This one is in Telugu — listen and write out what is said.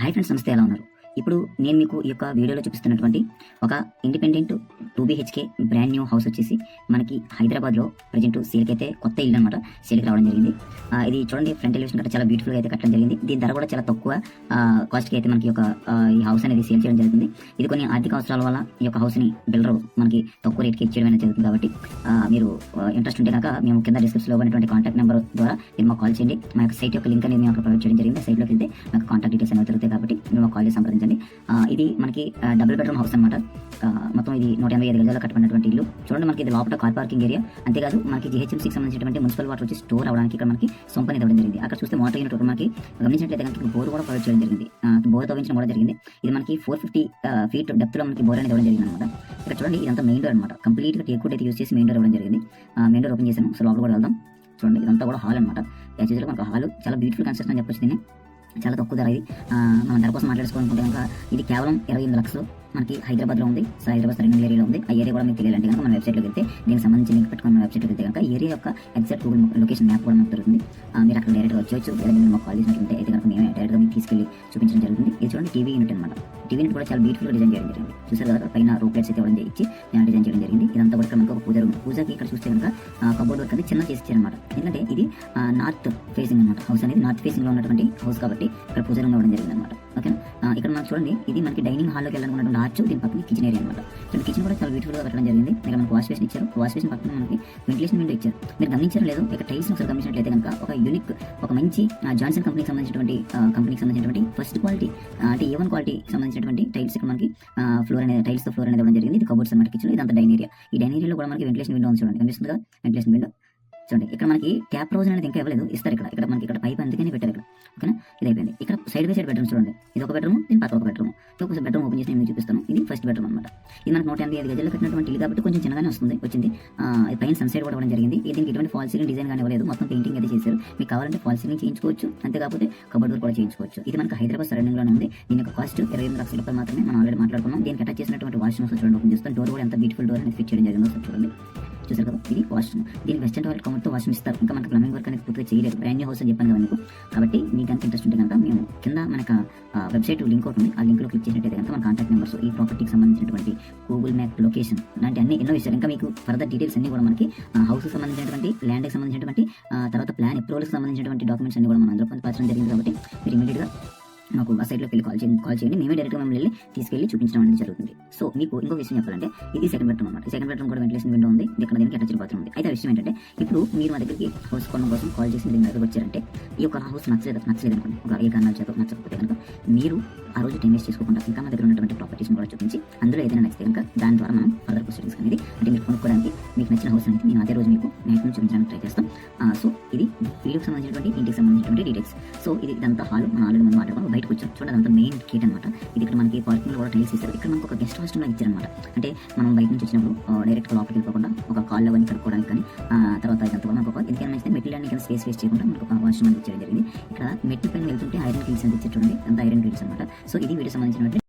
హాయ్ ఫ్రెండ్స్, నమస్తే. ఎలా ఉన్నారు? ఇప్పుడు నేను మీకు ఈ యొక్క వీడియోలో చూపిస్తున్నటువంటి ఒక independent 2 BHK brand new house వచ్చేసి మనకి హైదరాబాద్లో ప్రజెంట్ సేల్కి అయితే కొత్త ఇల్లు అనమాట సేల్కి రావడం జరిగింది. ఇది చూడండి, ఫ్రంట్ ఎలివేషన్ కంటే చాలా బ్యూటిఫుల్గా అయితే కట్టడం జరిగింది. దీని ధర కూడా చాలా తక్కువ కాస్ట్కి అయితే మనకి ఈ హౌస్ అనేది సేల్ చేయడం జరుగుతుంది. ఇది కొన్ని ఆర్థిక అవసరాల వల్ల ఈ యొక్క హౌస్ని బిల్డర్ మనకి తక్కువ రేట్కి ఇచ్చేయడం అనేది జరుగుతుంది. కాబట్టి మీరు ఇంట్రెస్ట్ ఉంటే కనుక మేము కింద డిస్క్రిప్షన్లో ఉన్నటువంటి కాంటాక్ట్ నెంబర్ ద్వారా మీరు మాకు కాల్ చేయండి. మా యొక్క సైట్ యొక్క లింక్ అనేది మేము అక్కడ ప్రొవైడ్ చేయడం జరిగింది. సైట్లోకి వెళ్తే మాకు కాంటాక్ట్ డీటెయిల్స్ అనేవి దొరుకుతాయి. కాబట్టి మేము మాకు కాల్ చేసి సంప్రదించండి. ఇది మనకి డబుల్ బెడ్రూమ్ హౌస్ అనమాట. మొత్తం ఇది 185 గజాలు కట్టబడినటువంటి ఇల్లు. చూడండి, మనకి ఇది లోపల కార్ పార్కింగ్ ఏరియా. అంతేకాదు మనకి GHMCకి సంబంధించినటువంటి మున్సిపల్ వాటర్ వచ్చి స్టోర్ అవడానికి ఇక్కడ మనకి సొంప అనేది ఇవ్వడం జరిగింది. అక్కడ చూస్తే వాటర్ యూనిట్ మనకి గమనించినట్లయితే కనుక బోర్ కూడా ప్రొవైడ్ చేయడం జరిగింది. బోర్ తవ్వించడం కూడా జరిగింది. ఇది మనకి 450 feet డెప్త్ లో మనకి బోర్ అనేది ఇవ్వడం జరిగింది అనమాట. ఇక్కడ చూడండి, ఇదంతా మెయిన్ డోర్ అనమాట. కంప్లీట్ గా టేక్ అయితే యూస్ చేసి మెయిన్ డోర్ ఇవ్వడం జరిగింది. మెయిన్ డోర్ ఓపెన్ చేసాను. సో లోపల కూడా వెళ్దాం. చూడండి, ఇదంతా కూడా హాల్ అనమాట. యాక్చువల్గా మనకు హాల్ చాలా బ్యూటిఫుల్ కన్స్ట్రక్షన్ అని చెప్పొచ్చు. దీన్ని చాలా తక్కువ ధర. ఇది మనం ధర కోసం మాట్లాడుకోవాలనుకుంటే కనుక ఇది కేవలం 28 లక్షలు మనకి హైదరాబాద్లో ఉంది. సో హైదరాబాద్ సరైన ఏరియాలో ఉంది. ఆ ఏరియా కూడా మీకు తెలియాలంటే కనుక మన వెబ్సైట్లోకి వెళ్తే దీనికి సంబంధించి లింక్ పెట్టుకుని మన వెబ్సైట్లోకి వెళ్తే కనుక ఏరియా యొక్క ఎగ్జాక్ట్ గూగుల్ లొకేషన్ మ్యాప్ కూడా మనకు దొరుకుతుంది. మీరు అక్కడ డైరెక్ట్గా వచ్చేయచ్చు. లేదా మీరు మాకు కాల్ చేసినట్లయితే అయితే కనుక మేమే డైరెక్ట్గా మీకు తీసుకెళ్ళి చూపించడం జరుగుతుంది. ఇది చూడండి, టీవీ యూనిట్ అనమాట. టీవీ యూనిట్ కూడా చాలా బ్యూటిఫుల్గా డిజైన్ చేయడం జరిగింది. చూసారు కదా, పైన రూప్ లైట్స్ అయితే ఇవ్వడం ఇచ్చి డిజైన్ చేయడం జరిగింది. ఇదంతా కూడా మనకు ఒక పూజ రూమ్. పూజకి ఇక్కడ చూస్తే కనుక కబోర్డ్ వర్క్ అనేది చిన్న చేసి ఇచ్చారనమాట. ఎందుకంటే ఇది నార్త్ ఫేసింగ్ అనమాట. హౌస్ అనేది నార్త్ ఫేసింగ్ లో ఉన్నటువంటి హౌస్ కాబట్టి ఇక్కడ పూజ రూమ్ ఇవ్వడం జరిగింది అనమాట. ఓకేనా, ఇక్కడ మనకు చూడండి, ఇది మనకి డైనింగ్ హాల్లోకి వెళ్ళాలనుకున్నటువంటి ఆర్చ్. దీని పక్కన కిచెన్ ఏరియా అనమాట. కిచెన్ కూడా చాలా బ్యూటిఫుల్ గా కట్టడం జరిగింది. ఇక్కడ మనకు వాష్ బేసిన్ ఇచ్చారు. వాష్ బేసిన్ పక్కన మనకి వెంటిలేషన్ విండో ఇచ్చారు. మీరు గమనించారో లేదో, ఇక్కడ టైల్స్ ఒకసారి గమనించినట్లయితే కనుక ఒక యూనిక్, ఒక మంచి జాన్సన్ కంపెనీకి సంబంధించినటువంటి ఫస్ట్ క్వాలిటీ అంటే A1 క్వాలిటీ సంబంధించినటువంటి టైల్స్ ఇక్కడ మనకి ఫ్లోర్ అనేది ఇవ్వడం జరిగింది. ఇది కబోర్డ్స్ అనమాట. కిచెన్ ఇదంతా డైన్ ఏరియా. ఈ డైన్ ఏరియాలో కూడా మనకి వెంటిలేషన్ విండో ఉంది. చూడండి, కనిపిస్తుంది కదా వెంటిలేషన్ విండో. చూడండి, ఇక్కడ మనకి ట్యాప్ రోజు అనేది ఇంకా ఇవ్వలేదు, ఇస్తారు. ఇక్కడ మనకి ఇక్కడ పైప్ అందుకని పెట్టారు ఇక్కడ. ఓకేనా, ఇది అయిపోయింది. ఇక్కడ సైడ్ బై సైడ్ బెడ్రూమ్ చూడండి. ఇది ఒక బెడ్రూమ్, దీని పక్క ఒక బెడ్రూమ్. ఒక బెడ్రూమ్ ఓపెన్ చేసి నేను చూపిస్తాను. ఇది ఫస్ట్ బెడ్రూమ్ అనమాట. ఇది మనకు 185 గజాలు కట్టినటువంటి ఇల్లు కాబట్టి కొంచెం చిన్నగానే వచ్చింది. పైన సన్సైడ్ కూడా ఇవ్వడం జరిగింది. దీనికి ఎటువంటి ఫాల్ సీలింగ్ డిజైన్ కానీ ఇవ్వలేదు. మొత్తం పెయింటింగ్ అయితే చేశారు. మీకు కావాలంటే ఫాల్ సీలింగ్ చేయించుకోవచ్చు. అంతేకాకపోతే కబోర్డ్ వర్క్ కూడా చేయించుకోవచ్చు. ఇది మనకి హైదరాబాద్ సరౌండింగ్ లోనే ఉంది. దీని యొక్క కాస్ట్ 28 లక్షల రూపాయలు మాత్రమే. మనం ఆల్రెడీ మాట్లాడుకున్నాం. దీనికి అటాచ్ చేసినటువంటి వాష్రూమ్ చూడండి, ఓపెన్ చేస్తాం. డోర్ కూడా ఎంత బ్యూటిఫుల్ డోర్ అనేది ఫిట్ చేయడం జరిగిందో చూడండి. చూసారు కదా, ఇది వాష్రూమ్. దీనికి వెస్టర్న్ టాయిలెట్ కవర్తో వాష్రూమ్ ఇస్తారు. ఇంకా మనకి ప్లంబింగ్ వర్క్ అనేది పూర్తిగా చేయలేదు. బ్రాండ్ న్యూ హౌస్ అని చెప్పాను కదా మీకు. కాబట్టి మీకు కనుక ఇంట్రెస్ట్ ఉంటే కనుక మేము కింద మనకు వెబ్సైట్ లింక్ ఒకటి ఉంది. ఆ లింక్ లో క్లిక్ చేసినట్టయితే కనుక మన కాంటాక్ట్ నెంబర్స్, ఈ ప్రాపర్టీకి సంబంధించినటువంటి గూగుల్ మ్యాప్ లొకేషన్ లాంటి అన్ని ఎన్నో విషయాలు, ఇంకా మీకు ఫర్దర్ డీటెయిల్స్ అన్ని కూడా మనకి హౌస్ సంబంధించినటువంటి, ల్యాండ్కి సంబంధించినటువంటి, తర్వాత ప్లాన్ అప్రూవల్కి సంబంధించినటువంటి డాక్యుమెంట్స్ అన్ని కూడా మనం అందులో పొందుపరచడం జరిగింది. కాబట్టి మీరు ఇమీడియట్గా మాకు ఆ సైట్లోకి వెళ్ళి కాల్ చేయండి. మేమే డైరెక్ట్గా మేము వెళ్ళి తీసుకెళ్ళి చూపించడం అనేది జరుగుతుంది. సో మీకు ఇంకో విషయం చెప్పాలంటే, ఇది సెకండ్ బెడ్రూమ్ అనమాట. సెకండ్ బెడ్రూమ్ కూడా వెంటిలేషన్ విండో ఉంది. ఇక్కడ దీనికి అటాచ్డ్ బాత్రూమ్ ఉంది. అయితే ఆ విషయం ఏంటంటే, ఇప్పుడు మీరు మా దగ్గరికి హౌస్ కొనడం కోసం కాల్ చేసి దీని దగ్గరకు వచ్చారంటే, ఈ యొక్క హౌస్ నచ్చలేదు అనుకోండి, ఒక ఏ కారణాల చేత నచ్చకపోతే కనుక మీరు ఆ రోజు టైం వేస్ట్ చేసుకోకుండా ఇంకా మా దగ్గర ఉన్నటువంటి ప్రాపర్టీస్ కూడా చూపించి అందులో ఏదైనా నచ్చితే కనుక దాని ద్వారా మనం ఫర్దర్ ప్రొసీడింగ్స్ అనేది, అంటే మీరు కొనుక్కోవడానికి మీకు నచ్చిన హౌస్ అనేది నేను అదే రోజు మీకు మ్యాక్సిమం చూపించడానికి ట్రై చేస్తాం. సో ఇది వీడియోకి సంబంధించినటువంటి, ఇంటికి సంబంధించినటువంటి డీటెయిల్స్. సో ఇది ఇదంతా హాల్. మనం ఆల్రెడీ మనం మాట్లాడుకుని బయటకు వచ్చాం. చూడండి, అదంతా మెయిన్ గేట్ అనమాట. ఇది ఇక్కడ మనకి పార్కింగ్ లో కూడా టైల్స్ ఇస్తారు. ఇక్కడ మనకు ఒక గెస్ట్ హాస్టల్ ఇచ్చారనమాట. అంటే మనం బయట నుంచి వచ్చినప్పుడు డైరెక్ట్ లోపలికి వెళ్ళిపోకుండా ఒక కాల్లో కానీ కడుక్కోవడానికి కానీ, తర్వాత ఇదంతా కూడా మనకు ఎందుకైనా మంచిది మెటీరియల్ అనేది స్పేస్ వేస్ట్ చేయకుండా మనకు ఒక వాష్రూమ్ అనేది ఇచ్చడం జరిగింది. ఇక్కడ మెట్ల పైన వెళ్తుంటే ఐరన్ గ్రిల్స్ అని ఇచ్చారు. చూడండి, అంతా ఐరన్ గ్రిల్స్ అనమాట. సో ఇది వీడియో సంబంధించినటువంటి